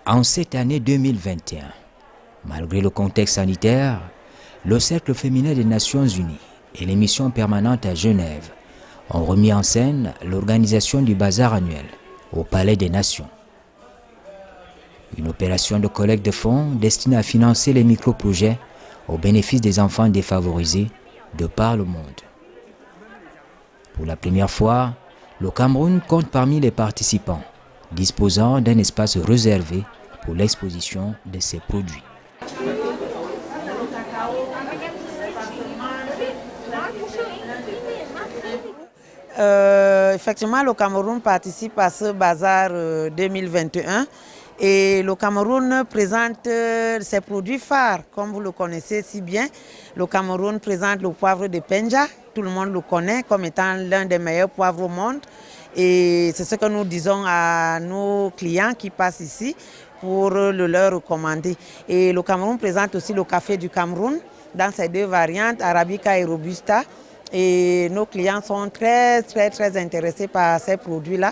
En cette année 2021, malgré le contexte sanitaire, le Cercle féminin des Nations Unies et les missions permanentes à Genève ont remis en scène l'organisation du bazar annuel au Palais des Nations. Une opération de collecte de fonds destinée à financer les micro-projets au bénéfice des enfants défavorisés de par le monde. Pour la première fois, le Cameroun compte parmi les participants, disposant d'un espace réservé pour l'exposition de ses produits. Effectivement, le Cameroun participe à ce bazar 2021 et le Cameroun présente ses produits phares, comme vous le connaissez si bien. Le Cameroun présente le poivre de Penja, tout le monde le connaît comme étant l'un des meilleurs poivres au monde. Et c'est ce que nous disons à nos clients qui passent ici pour le leur recommander. Et le Cameroun présente aussi le café du Cameroun dans ses deux variantes, Arabica et Robusta. Et nos clients sont très intéressés par ces produits-là,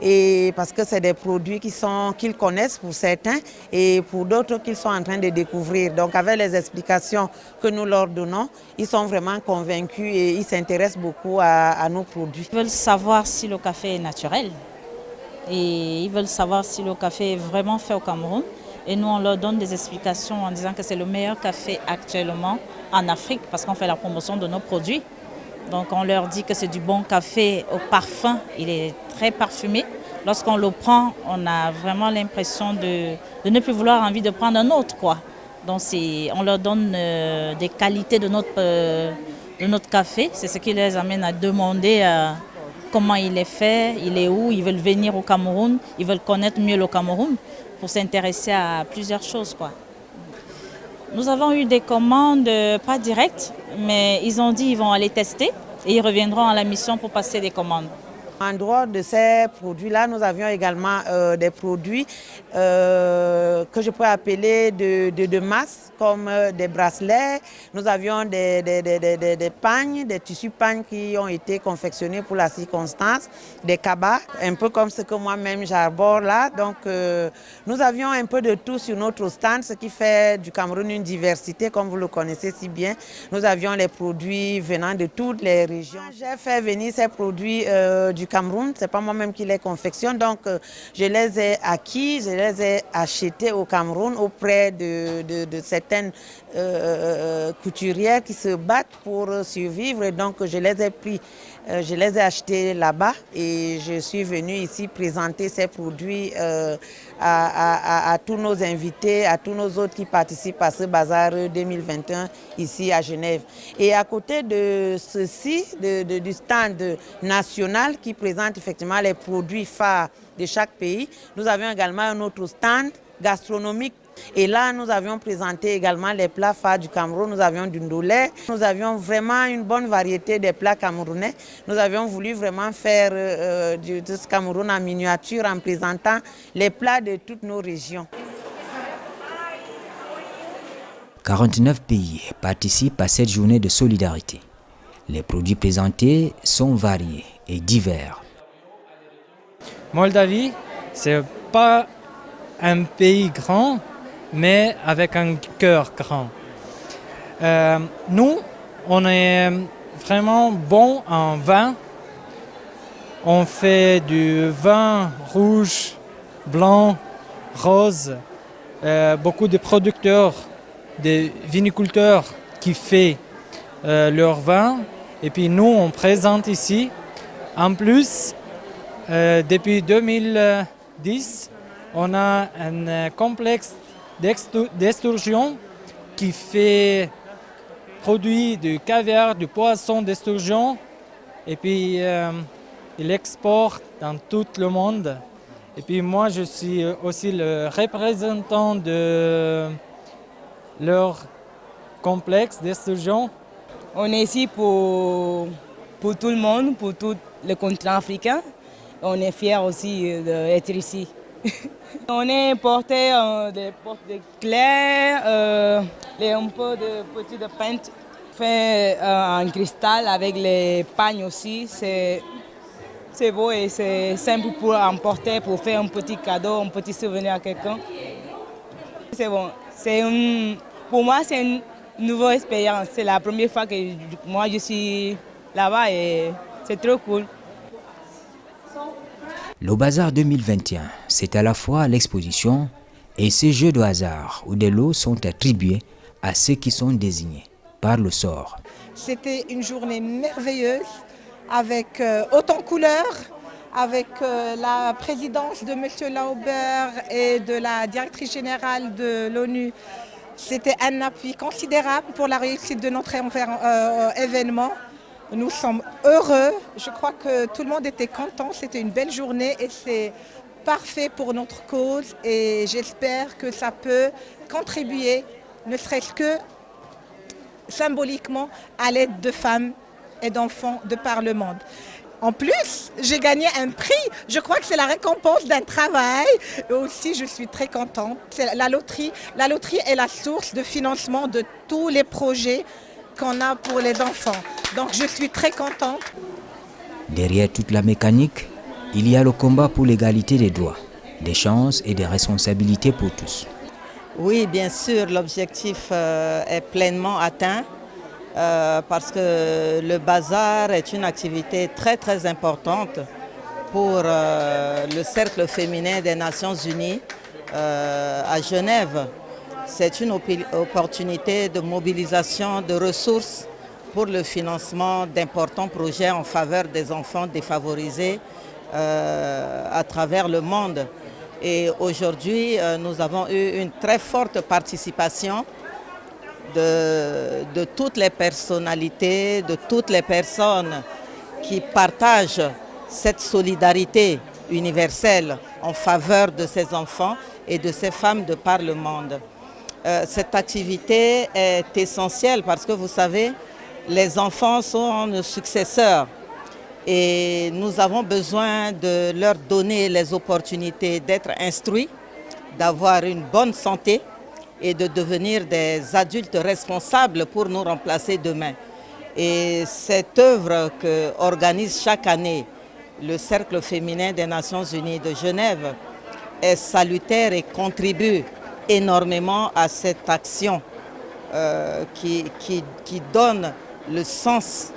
et parce que c'est des produits qu'ils connaissent pour certains et pour d'autres qu'ils sont en train de découvrir. Donc avec les explications que nous leur donnons, ils sont vraiment convaincus et ils s'intéressent beaucoup à nos produits. Ils veulent savoir si le café est naturel et ils veulent savoir si le café est vraiment fait au Cameroun. Et nous, on leur donne des explications en disant que c'est le meilleur café actuellement en Afrique parce qu'on fait la promotion de nos produits. Donc on leur dit que c'est du bon café au parfum, il est très parfumé. Lorsqu'on le prend, on a vraiment l'impression de ne plus vouloir envie de prendre un autre, quoi. Donc on leur donne des qualités de notre café, c'est ce qui les amène à demander comment il est fait, il est où, ils veulent venir au Cameroun, ils veulent connaître mieux le Cameroun pour s'intéresser à plusieurs choses, quoi. Nous avons eu des commandes, pas directes, mais ils ont dit qu'ils vont aller tester et ils reviendront à la mission pour passer des commandes. En dehors de ces produits-là, nous avions également des produits que je peux appeler de masse, comme des bracelets. Nous avions des pagnes, des tissus pagnes qui ont été confectionnés pour la circonstance, des cabas, un peu comme ce que moi-même j'arbore là. Donc nous avions un peu de tout sur notre stand, ce qui fait du Cameroun une diversité, comme vous le connaissez si bien. Nous avions les produits venant de toutes les régions. J'ai fait venir ces produits du Cameroun, c'est pas moi-même qui les confectionne, donc je les ai acquis, je les ai achetés au Cameroun auprès de certaines couturières qui se battent pour survivre, et donc je les ai pris, je les ai achetés là-bas et je suis venue ici présenter ces produits à tous nos invités, à tous nos autres qui participent à ce bazar 2021 ici à Genève. Et à côté de ceci, du stand national qui présente effectivement les produits phares de chaque pays, nous avions également un autre stand gastronomique. Et là, nous avions présenté également les plats phares du Cameroun. Nous avions du ndolé. Nous avions vraiment une bonne variété des plats camerounais. Nous avions voulu vraiment faire de ce Cameroun en miniature en présentant les plats de toutes nos régions. 49 pays participent à cette journée de solidarité. Les produits présentés sont variés et divers. Moldavie, c'est pas un pays grand, mais avec un cœur grand. Nous, on est vraiment bon en vin. On fait du vin rouge, blanc, rose. Beaucoup de producteurs, de viniculteurs qui font leur vin. Et puis nous, on présente ici. En plus, depuis 2010, on a un complexe d'esturgeon qui fait produit du caviar, du poisson d'esturgeon, et puis il exporte dans tout le monde. Et puis moi, je suis aussi le représentant de leur complexe d'esturgeon. On est ici pour tout le monde, pour tout le continent africain. On est fiers aussi d'être ici. On est porté des portes de clairs, un peu de petits de peintes fait en cristal avec les pagnes aussi. C'est beau et c'est simple pour emporter, pour faire un petit cadeau, un petit souvenir à quelqu'un. C'est bon. Pour moi, c'est une nouvelle expérience. C'est la première fois que moi je suis là-bas et c'est trop cool. Le Bazar 2021, c'est à la fois l'exposition et ces jeux de hasard où des lots sont attribués à ceux qui sont désignés par le sort. C'était une journée merveilleuse avec autant de couleurs, avec la présidence de M. Lauber et de la directrice générale de l'ONU. C'était un appui considérable pour la réussite de notre événement. Nous sommes heureux, je crois que tout le monde était content, c'était une belle journée et c'est parfait pour notre cause et j'espère que ça peut contribuer, ne serait-ce que symboliquement, à l'aide de femmes et d'enfants de par le monde. En plus, j'ai gagné un prix, je crois que c'est la récompense d'un travail et aussi je suis très contente. C'est la loterie est la source de financement de tous les projets qu'on a pour les enfants. Donc je suis très contente. Derrière toute la mécanique, il y a le combat pour l'égalité des droits, des chances et des responsabilités pour tous. Oui, bien sûr, l'objectif est pleinement atteint parce que le bazar est une activité très très importante pour le Cercle féminin des Nations Unies à Genève. C'est une opportunité de mobilisation de ressources pour le financement d'importants projets en faveur des enfants défavorisés à travers le monde. Et aujourd'hui, nous avons eu une très forte participation de toutes les personnalités, de toutes les personnes qui partagent cette solidarité universelle en faveur de ces enfants et de ces femmes de par le monde. Cette activité est essentielle parce que vous savez, les enfants sont nos successeurs et nous avons besoin de leur donner les opportunités d'être instruits, d'avoir une bonne santé et de devenir des adultes responsables pour nous remplacer demain. Et cette œuvre qu'organise chaque année le Cercle féminin des Nations Unies de Genève est salutaire et contribue énormément à cette action qui donne le sens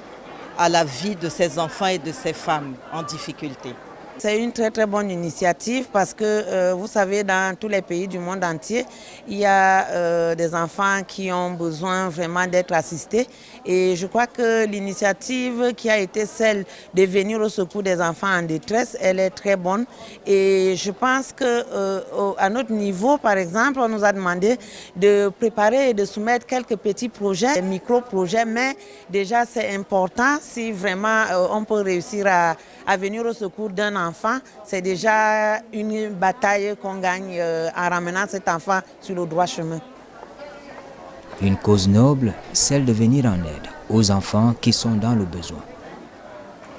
à la vie de ces enfants et de ces femmes en difficulté. C'est une très très bonne initiative parce que vous savez, dans tous les pays du monde entier, il y a des enfants qui ont besoin vraiment d'être assistés. Et je crois que l'initiative qui a été celle de venir au secours des enfants en détresse, elle est très bonne. Et je pense qu'à notre niveau, par exemple, on nous a demandé de préparer et de soumettre quelques petits projets, des micro-projets, mais déjà c'est important si vraiment on peut réussir à venir au secours d'un enfant, c'est déjà une bataille qu'on gagne en ramenant cet enfant sur le droit chemin. Une cause noble, celle de venir en aide aux enfants qui sont dans le besoin.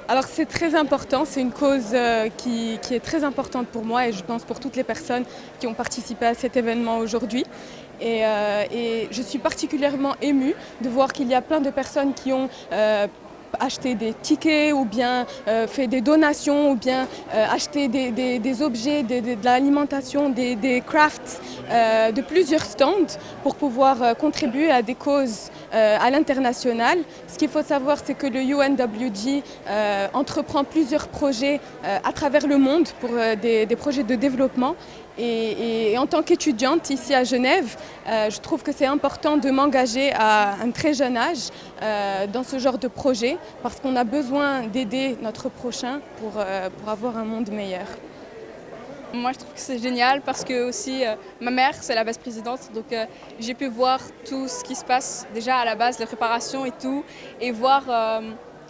Alors c'est très important, c'est une cause qui est très importante pour moi et je pense pour toutes les personnes qui ont participé à cet événement aujourd'hui. Et je suis particulièrement émue de voir qu'il y a plein de personnes qui ont acheter des tickets ou bien fait des donations ou bien acheter des objets, de l'alimentation, des crafts de plusieurs stands pour pouvoir contribuer à des causes à l'international. Ce qu'il faut savoir, c'est que le UNWG entreprend plusieurs projets à travers le monde pour des projets de développement. Et en tant qu'étudiante ici à Genève, je trouve que c'est important de m'engager à un très jeune âge dans ce genre de projet parce qu'on a besoin d'aider notre prochain pour avoir un monde meilleur. Moi, je trouve que c'est génial parce que aussi ma mère, c'est la vice-présidente, donc j'ai pu voir tout ce qui se passe déjà à la base, les préparations et tout, et voir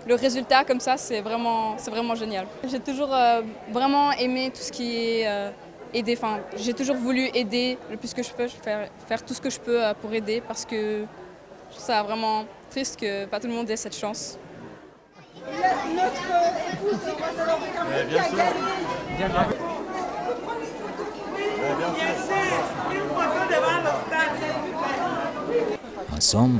le résultat comme ça, c'est vraiment génial. J'ai toujours vraiment aimé tout ce qui est aider. Enfin, j'ai toujours voulu aider le plus que je peux, faire tout ce que je peux pour aider parce que je trouve ça vraiment triste que pas tout le monde ait cette chance. Notre épouse, qui a gagné. Ensemble,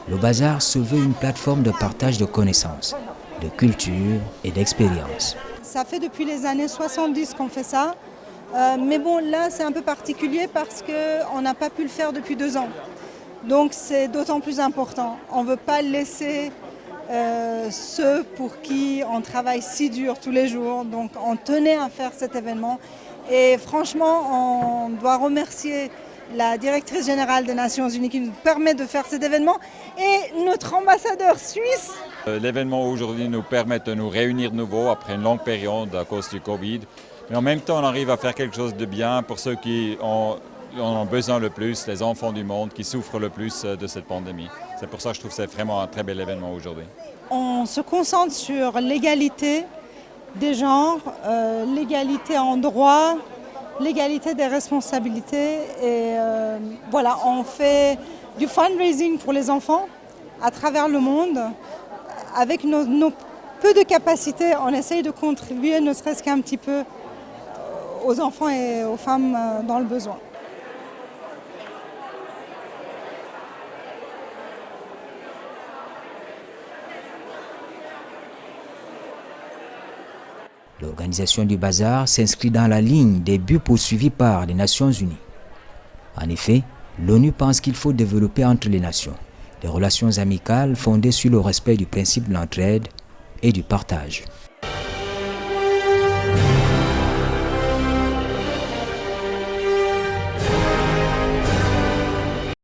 le bazar se veut une plateforme de partage de connaissances, de culture et d'expériences. Ça fait depuis les années 70 qu'on fait ça. Mais bon, là, c'est un peu particulier parce qu'on n'a pas pu le faire depuis 2 ans. Donc, c'est d'autant plus important. On ne veut pas laisser ceux pour qui on travaille si dur tous les jours. Donc, on tenait à faire cet événement. Et franchement, on doit remercier la directrice générale des Nations Unies qui nous permet de faire cet événement et notre ambassadeur suisse. L'événement aujourd'hui nous permet de nous réunir de nouveau après une longue période à cause du Covid. Mais en même temps, on arrive à faire quelque chose de bien pour ceux qui en ont besoin le plus, les enfants du monde qui souffrent le plus de cette pandémie. C'est pour ça que je trouve que c'est vraiment un très bel événement aujourd'hui. On se concentre sur l'égalité des genres, l'égalité en droit, l'égalité des responsabilités. Et voilà, on fait du fundraising pour les enfants à travers le monde. Avec nos peu de capacités, on essaye de contribuer, ne serait-ce qu'un petit peu, aux enfants et aux femmes dans le besoin. L'organisation du bazar s'inscrit dans la ligne des buts poursuivis par les Nations Unies. En effet, l'ONU pense qu'il faut développer entre les nations des relations amicales fondées sur le respect du principe de l'entraide et du partage.